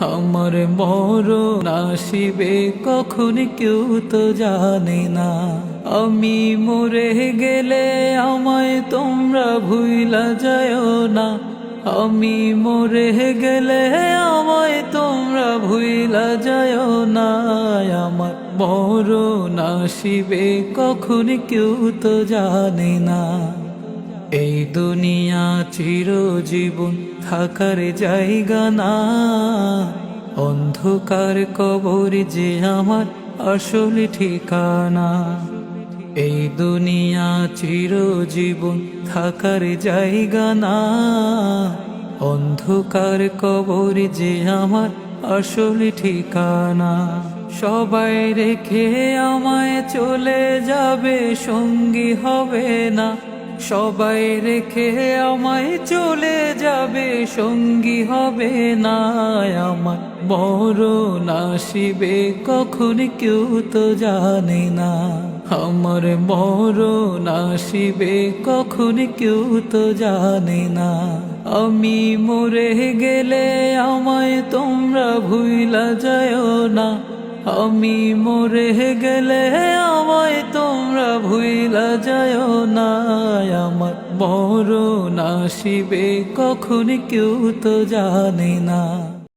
আমার মরণ আসিবে কখন কেউ তো জানে না। আমি মরে গেলে আমায় তোমরা ভুইলা যায়ও না। আমি মরে গেলে আমায় তোমরা ভুইলা যায়ও না। আমার মরণ আসিবে কখন কেউ তো জানে না। এই দুনিয়া চিরজীবন থাকার জায়গা না। অন্ধকার কবর যে আমার আসল ঠিকানা। এই দুনিয়া চিরজীবন থাকার জায়গা না। অন্ধকার কবর যে আমার আসল ঠিকানা। সবাই রেখে আমায় চলে যাবে, সঙ্গী হবে না। সবাই রেখে আমায় চলে যাবে, সঙ্গী হবে না। আমার মরণ আসিবে কখন কেউ তো জানে না। আমার মরণ আসিবে কখন কেউ তো জানে না। আমি মরে গেলে আমায় তোমরা ভুইলা যায়ও না। আমি মরে গেলে আমায় তোমরা ভুইলা যায়ও না। আমার মরণ আসিবে কখন কেউ তো জানে না।